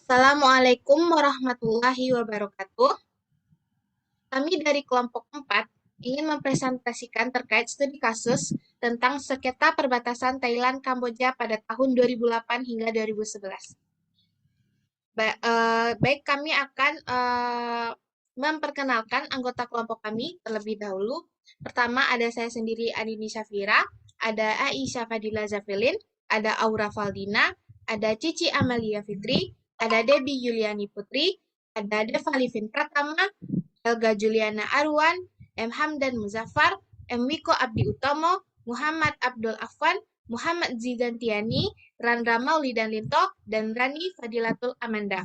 Assalamualaikum warahmatullahi wabarakatuh. Kami dari kelompok 4 ingin mempresentasikan terkait studi kasus tentang sengketa perbatasan Thailand Kamboja pada tahun 2008 hingga 2011. Baik, kami akan memperkenalkan anggota kelompok kami terlebih dahulu. Pertama ada saya sendiri Andini Syafira, ada Aisyah Fadila Zafilin, ada Aura Valdina, ada Cici Amalia Fitri, ada Debbie Yuliani Putri, ada Deva Livin Pratama, Helga Juliana Arwan, M. Hamdan Muzaffar, M. Wiko Abdi Utomo, Muhammad Abdul Afwan, Muhammad Zidantiani, Randra Maulidan Linto, dan Rani Fadilatul Amanda.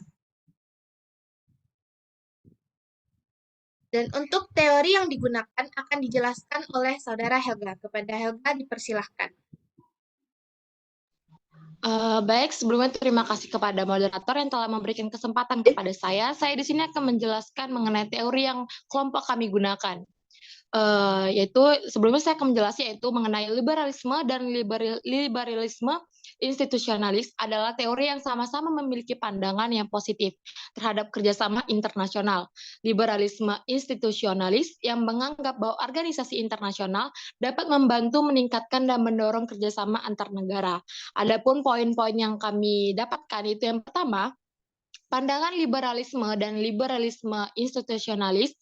Dan untuk teori yang digunakan akan dijelaskan oleh Saudara Helga. Kepada Helga dipersilahkan. Baik, sebelumnya terima kasih kepada moderator yang telah memberikan kesempatan kepada saya. Saya di sini akan menjelaskan mengenai teori yang kelompok kami gunakan. Yaitu sebelumnya saya akan menjelaskan yaitu mengenai liberalisme dan liberalisme institusionalis adalah teori yang sama-sama memiliki pandangan yang positif terhadap kerjasama internasional. Liberalisme institusionalis yang menganggap bahwa organisasi internasional dapat membantu meningkatkan dan mendorong kerjasama antar negara. Adapun poin-poin yang kami dapatkan itu yang pertama, pandangan liberalisme dan liberalisme institusionalis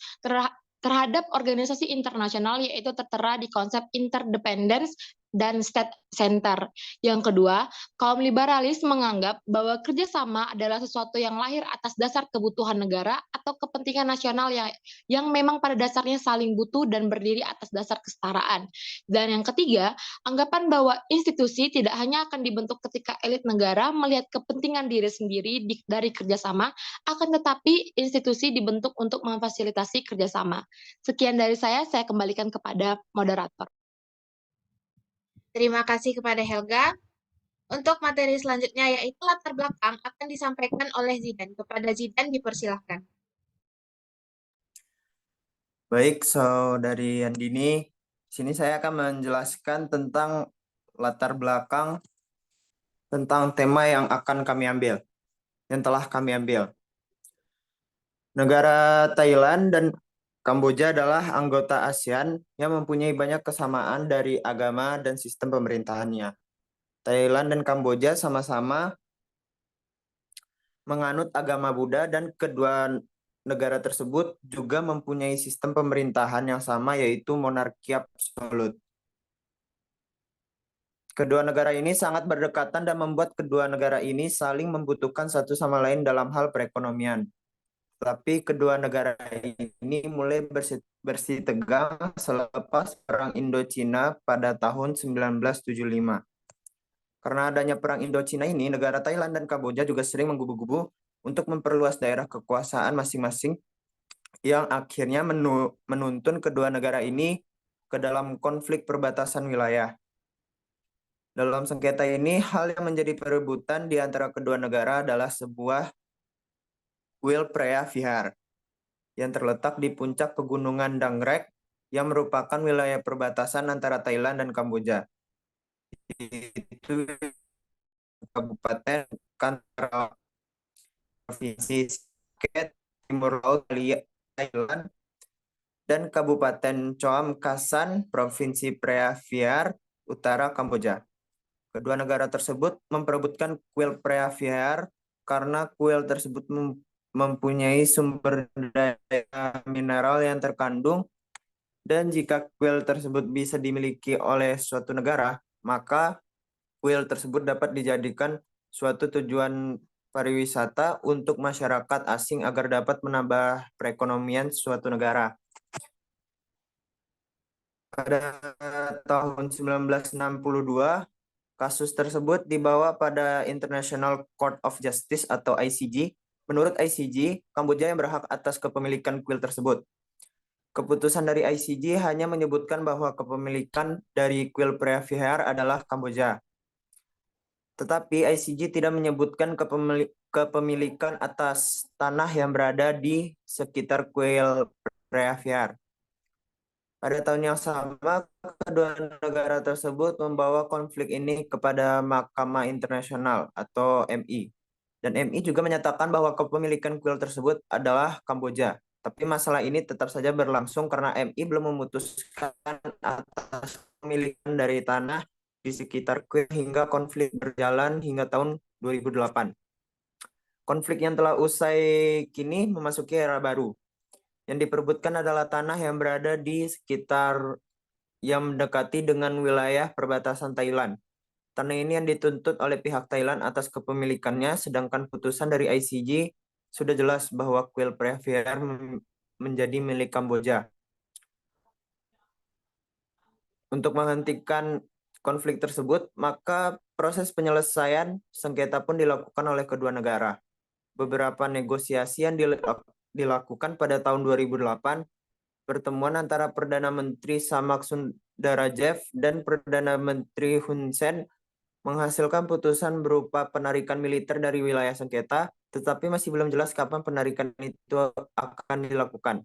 terhadap organisasi internasional yaitu tertera di konsep interdependence dan state center. Yang kedua, kaum liberalis menganggap bahwa kerjasama adalah sesuatu yang lahir atas dasar kebutuhan negara atau kepentingan nasional yang memang pada dasarnya saling butuh dan berdiri atas dasar kesetaraan. Dan yang ketiga, anggapan bahwa institusi tidak hanya akan dibentuk ketika elit negara melihat kepentingan diri sendiri dari kerjasama, akan tetapi institusi dibentuk untuk memfasilitasi kerjasama. Sekian dari saya kembalikan kepada moderator. Terima kasih kepada Helga. Untuk materi selanjutnya yaitu latar belakang akan disampaikan oleh Zidan. Kepada Zidan dipersilahkan. Baik, Saudari Andini, sini saya akan menjelaskan tentang latar belakang tentang tema yang akan kami ambil, yang telah kami ambil. Negara Thailand dan Kamboja adalah anggota ASEAN yang mempunyai banyak kesamaan dari agama dan sistem pemerintahannya. Thailand dan Kamboja sama-sama menganut agama Buddha dan kedua negara tersebut juga mempunyai sistem pemerintahan yang sama yaitu monarki absolut. Kedua negara ini sangat berdekatan dan membuat kedua negara ini saling membutuhkan satu sama lain dalam hal perekonomian. Tapi kedua negara ini mulai bersih tegang selepas Perang Indochina pada tahun 1975. Karena adanya Perang Indochina ini, negara Thailand dan Kamboja juga sering menggubu-gubu untuk memperluas daerah kekuasaan masing-masing yang akhirnya menuntun kedua negara ini ke dalam konflik perbatasan wilayah. Dalam sengketa ini, hal yang menjadi perebutan di antara kedua negara adalah sebuah kuil Preah Vihar yang terletak di puncak pegunungan Dangrek yang merupakan wilayah perbatasan antara Thailand dan Kamboja. Itu Kabupaten Kantara, Provinsi Phuket, Timur Laut Thailand, dan Kabupaten Choam Kasan, Provinsi Preah Vihear, Utara Kamboja. Kedua negara tersebut memperebutkan kuil Preah Vihear karena kuil tersebut mempunyai sumber daya mineral yang terkandung, dan jika kuil tersebut bisa dimiliki oleh suatu negara, maka kuil tersebut dapat dijadikan suatu tujuan pariwisata untuk masyarakat asing agar dapat menambah perekonomian suatu negara. Pada tahun 1962, kasus tersebut dibawa pada International Court of Justice atau ICJ. Menurut ICJ, Kamboja yang berhak atas kepemilikan kuil tersebut. Keputusan dari ICJ hanya menyebutkan bahwa kepemilikan dari kuil Preah Vihear adalah Kamboja. Tetapi ICJ tidak menyebutkan kepemilikan atas tanah yang berada di sekitar kuil Preah Vihear. Pada tahun yang sama, kedua negara tersebut membawa konflik ini kepada Mahkamah Internasional atau MI. Dan MI juga menyatakan bahwa kepemilikan kuil tersebut adalah Kamboja. Tapi masalah ini tetap saja berlangsung karena MI belum memutuskan atas kepemilikan dari tanah di sekitar kuil hingga konflik berjalan hingga tahun 2008. Konflik yang telah usai kini memasuki era baru. Yang diperebutkan adalah tanah yang berada di sekitar yang mendekati dengan wilayah perbatasan Thailand. Tanah ini yang dituntut oleh pihak Thailand atas kepemilikannya, sedangkan putusan dari ICJ sudah jelas bahwa kuil Previer menjadi milik Kamboja. Untuk menghentikan konflik tersebut, maka proses penyelesaian sengketa pun dilakukan oleh kedua negara. Beberapa negosiasi yang dilakukan pada tahun 2008, pertemuan antara Perdana Menteri Samak Sundarajev dan Perdana Menteri Hun Sen menghasilkan putusan berupa penarikan militer dari wilayah sengketa, tetapi masih belum jelas kapan penarikan itu akan dilakukan.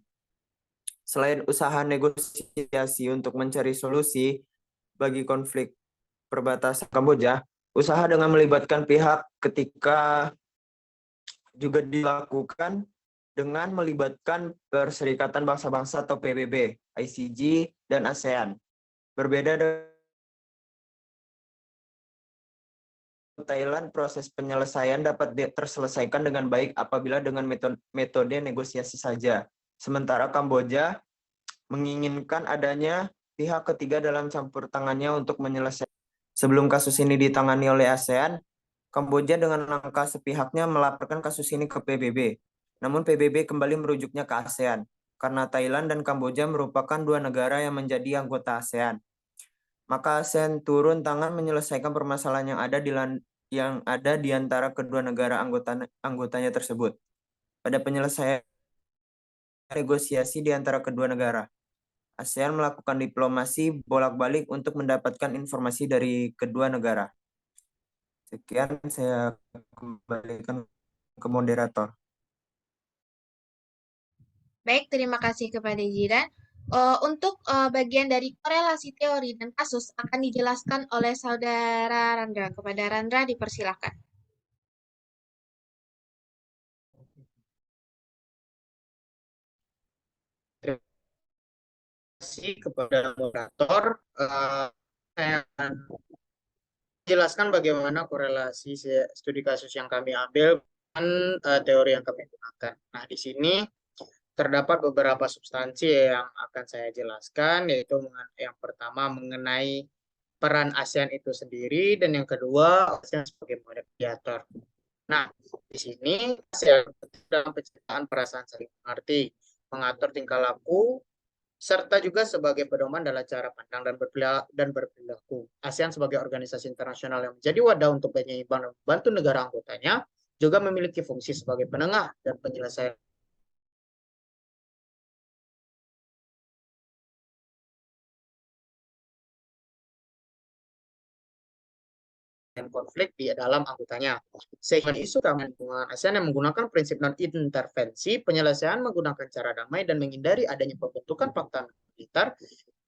Selain usaha negosiasi untuk mencari solusi bagi konflik perbatasan Kamboja, usaha dengan melibatkan pihak ketika juga dilakukan dengan melibatkan Perserikatan Bangsa-Bangsa atau PBB, ICJ, dan ASEAN. Berbeda dengan Thailand, proses penyelesaian dapat terselesaikan dengan baik apabila dengan metode negosiasi saja. Sementara Kamboja menginginkan adanya pihak ketiga dalam campur tangannya untuk menyelesaikan. Sebelum kasus ini ditangani oleh ASEAN, Kamboja dengan langkah sepihaknya melaporkan kasus ini ke PBB. Namun PBB kembali merujuknya ke ASEAN, karena Thailand dan Kamboja merupakan dua negara yang menjadi anggota ASEAN. Maka ASEAN turun tangan menyelesaikan permasalahan yang ada di antara kedua negara anggotanya tersebut. Pada penyelesaian negosiasi di antara kedua negara, ASEAN melakukan diplomasi bolak-balik untuk mendapatkan informasi dari kedua negara. Sekian, saya kembalikan ke moderator. Baik, terima kasih kepada Jiran. Untuk bagian dari korelasi teori dan kasus akan dijelaskan oleh Saudara Randra. Kepada Randra dipersilakan. Terima kasih kepada moderator. Saya akan jelaskan bagaimana korelasi studi kasus yang kami ambil dengan teori yang kami gunakan. Nah, di sini terdapat beberapa substansi yang akan saya jelaskan, yaitu yang pertama mengenai peran ASEAN itu sendiri, dan yang kedua ASEAN sebagai mediator. Nah, di sini ASEAN dalam penciptaan perasaan saling mengerti, mengatur tingkah laku, serta juga sebagai pedoman dalam cara pandang dan berperilaku. ASEAN sebagai organisasi internasional yang menjadi wadah untuk penyeimbang dan membantu negara anggotanya, juga memiliki fungsi sebagai penengah dan penyelesaian konflik di dalam anggotanya. Sehingga isu keamanan lingkungan ASEAN yang menggunakan prinsip non-intervensi, penyelesaian menggunakan cara damai dan menghindari adanya pembentukan fakta militer,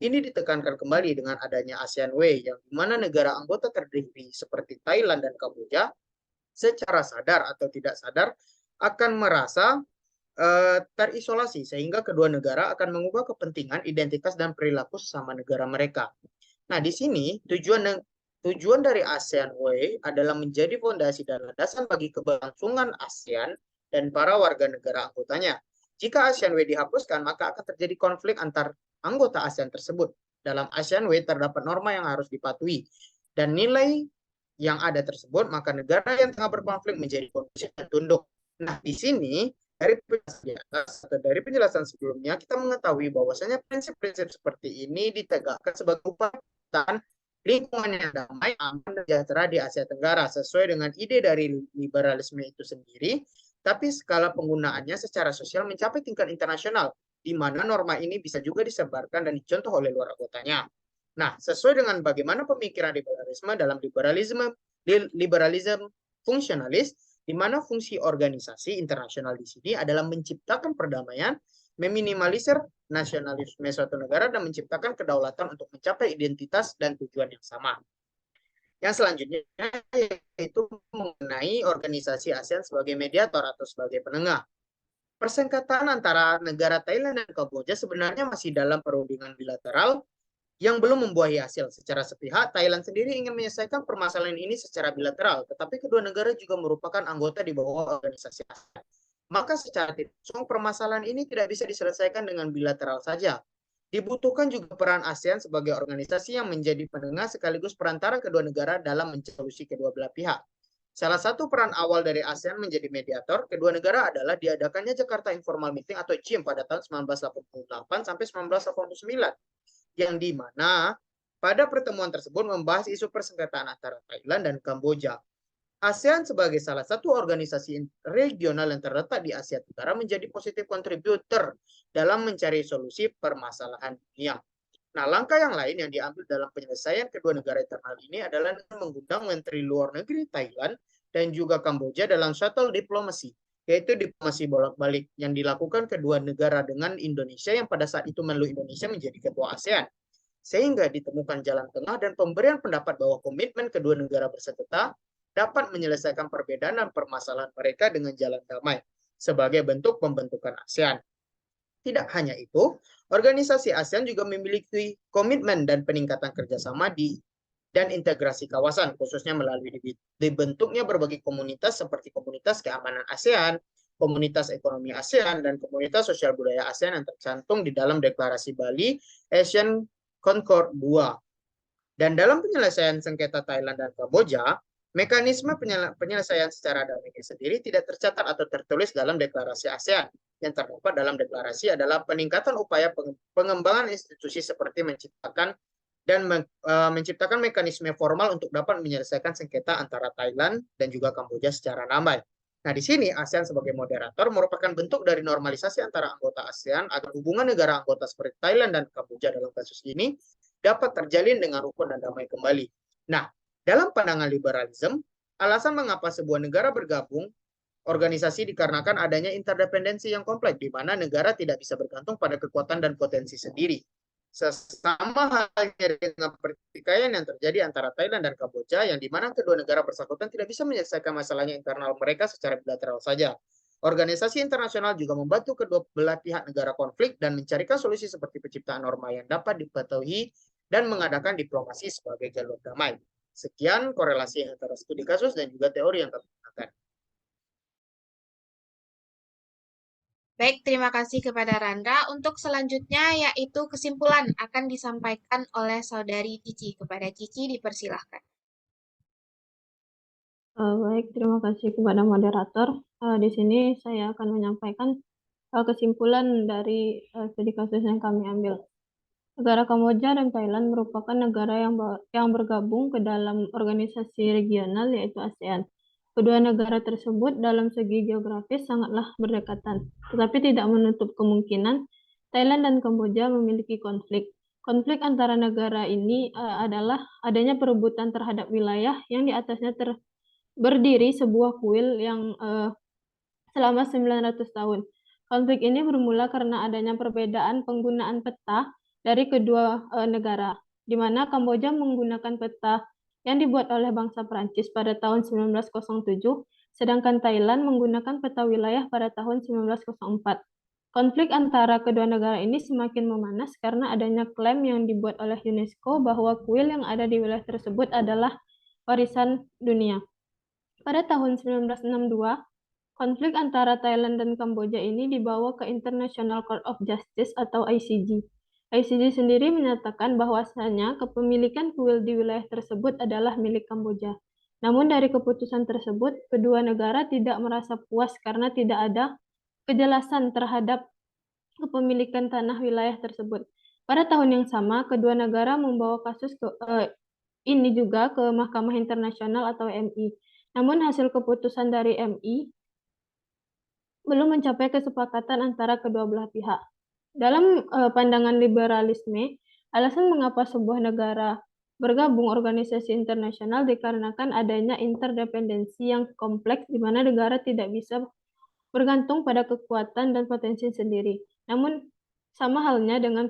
ini ditekankan kembali dengan adanya ASEAN Way, yang dimana negara anggota terdiri seperti Thailand dan Kamboja secara sadar atau tidak sadar akan merasa terisolasi, sehingga kedua negara akan mengubah kepentingan, identitas, dan perilaku sesama negara mereka. Nah, di sini tujuan dari ASEAN Way adalah menjadi fondasi dan landasan bagi keberlangsungan ASEAN dan para warga negara anggotanya. Jika ASEAN Way dihapuskan, maka akan terjadi konflik antar anggota ASEAN tersebut. Dalam ASEAN Way terdapat norma yang harus dipatuhi dan nilai yang ada tersebut, maka negara yang tengah berkonflik menjadi kondusif dan tunduk. Nah, di sini dari penjelasan sebelumnya kita mengetahui bahwasanya prinsip-prinsip seperti ini ditegakkan sebagai upaya lingkungan yang damai, aman, dan sejahtera di Asia Tenggara sesuai dengan ide dari liberalisme itu sendiri, tapi skala penggunaannya secara sosial mencapai tingkat internasional, di mana norma ini bisa juga disebarkan dan dicontoh oleh luar anggotanya. Nah, sesuai dengan bagaimana pemikiran liberalisme dalam liberalisme fungsionalis, di mana fungsi organisasi internasional di sini adalah menciptakan perdamaian, meminimalisir nasionalisme suatu negara, dan menciptakan kedaulatan untuk mencapai identitas dan tujuan yang sama. Yang selanjutnya yaitu mengenai organisasi ASEAN sebagai mediator atau sebagai penengah. Persengketaan antara negara Thailand dan Kamboja sebenarnya masih dalam perundingan bilateral yang belum membuahai hasil. Secara sepihak, Thailand sendiri ingin menyelesaikan permasalahan ini secara bilateral, tetapi kedua negara juga merupakan anggota di bawah organisasi ASEAN. Maka secara tidak langsung permasalahan ini tidak bisa diselesaikan dengan bilateral saja. Dibutuhkan juga peran ASEAN sebagai organisasi yang menjadi penengah sekaligus perantara kedua negara dalam mencari solusi kedua belah pihak. Salah satu peran awal dari ASEAN menjadi mediator kedua negara adalah diadakannya Jakarta Informal Meeting atau JIM pada tahun 1988 sampai 1989, yang di mana pada pertemuan tersebut membahas isu persengketaan antara Thailand dan Kamboja. ASEAN sebagai salah satu organisasi regional yang terletak di Asia Tenggara menjadi positif kontributor dalam mencari solusi permasalahan dunia. Nah, langkah yang lain yang diambil dalam penyelesaian kedua negara internal ini adalah mengundang Menteri Luar Negeri Thailand dan juga Kamboja dalam shuttle diplomasi, yaitu diplomasi bolak-balik yang dilakukan kedua negara dengan Indonesia yang pada saat itu Menlu Indonesia menjadi ketua ASEAN. Sehingga ditemukan jalan tengah dan pemberian pendapat bahwa komitmen kedua negara berserta dapat menyelesaikan perbedaan dan permasalahan mereka dengan jalan damai sebagai bentuk pembentukan ASEAN. Tidak hanya itu, organisasi ASEAN juga memiliki komitmen dan peningkatan kerjasama dan integrasi kawasan, khususnya melalui dibentuknya berbagai komunitas seperti komunitas keamanan ASEAN, komunitas ekonomi ASEAN, dan komunitas sosial budaya ASEAN yang tercantum di dalam deklarasi Bali Asian Concord 2. Dan dalam penyelesaian sengketa Thailand dan Kamboja, mekanisme penyelesaian secara damai sendiri tidak tercatat atau tertulis dalam deklarasi ASEAN. Yang terdapat dalam deklarasi adalah peningkatan upaya pengembangan institusi seperti menciptakan mekanisme formal untuk dapat menyelesaikan sengketa antara Thailand dan juga Kamboja secara damai. Nah, di sini ASEAN sebagai moderator merupakan bentuk dari normalisasi antara anggota ASEAN agar hubungan negara anggota seperti Thailand dan Kamboja dalam kasus ini dapat terjalin dengan rukun dan damai kembali. Nah, dalam pandangan liberalisme, alasan mengapa sebuah negara bergabung organisasi dikarenakan adanya interdependensi yang kompleks, di mana negara tidak bisa bergantung pada kekuatan dan potensi sendiri. Sama halnya dengan pertikaian yang terjadi antara Thailand dan Kamboja, yang di mana kedua negara bersangkutan tidak bisa menyelesaikan masalahnya internal mereka secara bilateral saja. Organisasi internasional juga membantu kedua belah pihak negara konflik dan mencarikan solusi seperti penciptaan norma yang dapat dipatuhi dan mengadakan diplomasi sebagai jalur damai. Sekian korelasi antara studi kasus dan juga teori yang kami gunakan. Baik, terima kasih kepada Randra. Untuk selanjutnya yaitu kesimpulan akan disampaikan oleh Saudari Cici. Kepada Cici dipersilahkan. Baik, terima kasih kepada moderator. Di sini saya akan menyampaikan kesimpulan dari studi kasus yang kami ambil. Negara Kamboja dan Thailand merupakan negara yang bergabung ke dalam organisasi regional yaitu ASEAN. Kedua negara tersebut dalam segi geografis sangatlah berdekatan, tetapi tidak menutup kemungkinan Thailand dan Kamboja memiliki konflik. Konflik antara negara ini adalah adanya perebutan terhadap wilayah yang di atasnya berdiri sebuah kuil yang selama 900 tahun. Konflik ini bermula karena adanya perbedaan penggunaan peta dari kedua negara, di mana Kamboja menggunakan peta yang dibuat oleh bangsa Prancis pada tahun 1907, sedangkan Thailand menggunakan peta wilayah pada tahun 1904. Konflik antara kedua negara ini semakin memanas karena adanya klaim yang dibuat oleh UNESCO bahwa kuil yang ada di wilayah tersebut adalah warisan dunia. Pada tahun 1962, konflik antara Thailand dan Kamboja ini dibawa ke International Court of Justice atau ICJ. ICJ sendiri menyatakan bahwasanya kepemilikan kuil di wilayah tersebut adalah milik Kamboja. Namun dari keputusan tersebut, kedua negara tidak merasa puas karena tidak ada kejelasan terhadap kepemilikan tanah wilayah tersebut. Pada tahun yang sama, kedua negara membawa kasus ini juga ke Mahkamah Internasional atau MI. Namun hasil keputusan dari MI belum mencapai kesepakatan antara kedua belah pihak. Dalam pandangan liberalisme, alasan mengapa sebuah negara bergabung organisasi internasional dikarenakan adanya interdependensi yang kompleks di mana negara tidak bisa bergantung pada kekuatan dan potensi sendiri. Namun sama halnya dengan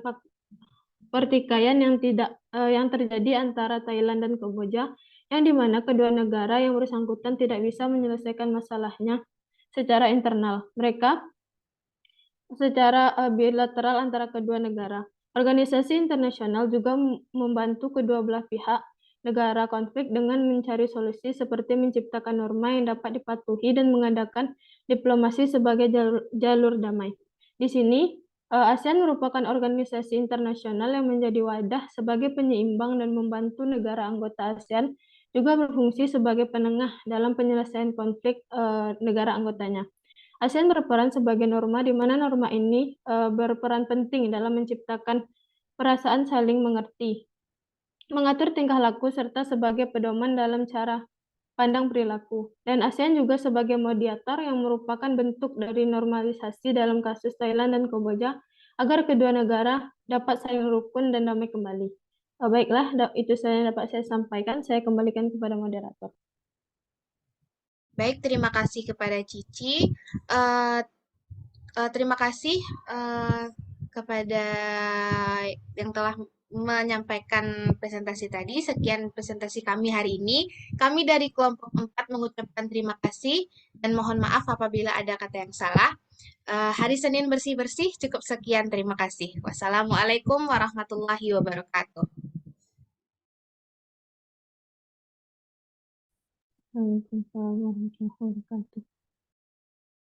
pertikaian yang terjadi antara Thailand dan Kamboja, yang dimana kedua negara yang bersangkutan tidak bisa menyelesaikan masalahnya secara internal mereka secara bilateral antara kedua negara. Organisasi internasional juga membantu kedua belah pihak negara konflik dengan mencari solusi seperti menciptakan norma yang dapat dipatuhi dan mengadakan diplomasi sebagai jalur damai. Di sini, ASEAN merupakan organisasi internasional yang menjadi wadah sebagai penyeimbang dan membantu negara anggota ASEAN juga berfungsi sebagai penengah dalam penyelesaian konflik negara anggotanya. ASEAN berperan sebagai norma di mana norma ini berperan penting dalam menciptakan perasaan saling mengerti, mengatur tingkah laku serta sebagai pedoman dalam cara pandang perilaku. Dan ASEAN juga sebagai mediator yang merupakan bentuk dari normalisasi dalam kasus Thailand dan Kamboja agar kedua negara dapat saling rukun dan damai kembali. Baiklah, itu saja yang dapat saya sampaikan. Saya kembalikan kepada moderator. Baik, terima kasih kepada Cici. Eh, terima kasih kepada yang telah menyampaikan presentasi tadi. Sekian presentasi kami hari ini. Kami dari kelompok 4 mengucapkan terima kasih dan mohon maaf apabila ada kata yang salah. Hari Senin bersih-bersih cukup sekian. Terima kasih. Wassalamualaikum warahmatullahi wabarakatuh. Waalaikumsalam warahmatullahi wabarakatuh.